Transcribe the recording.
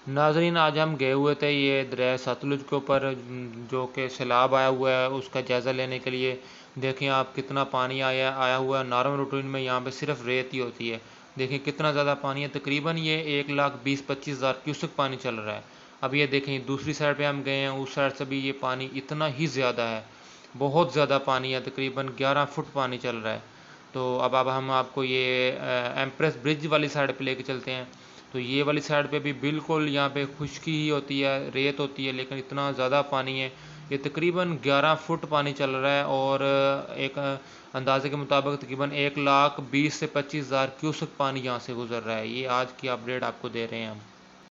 नाज़रीन, आज हम गए हुए थे ये दरिया सतलुज के ऊपर, जो कि सैलाब आया हुआ है, उसका जायज़ा लेने के लिए। देखें आप, कितना पानी आया आया हुआ है। नॉर्मल रूटीन में यहाँ पे सिर्फ रेत ही होती है। देखें कितना ज़्यादा पानी है, तकरीबन ये 1,20,25,000 क्यूसेक पानी चल रहा है। अब ये देखें, दूसरी साइड पे हम गए हैं, उस साइड से भी ये पानी इतना ही ज़्यादा है, बहुत ज़्यादा पानी है, तकरीबन 11 फुट पानी चल रहा है। तो अब हम आपको ये एम्प्रेस ब्रिज वाली साइड पे लेके चलते हैं। तो ये वाली साइड पे भी बिल्कुल यहाँ पे खुश्की ही होती है, रेत होती है, लेकिन इतना ज़्यादा पानी है। ये तकरीबन 11 फुट पानी चल रहा है, और एक अंदाजे के मुताबिक तकरीबन 1,20,000 से 25,000 क्यूसेक पानी यहाँ से गुजर रहा है। ये आज की अपडेट आपको दे रहे हैं हम।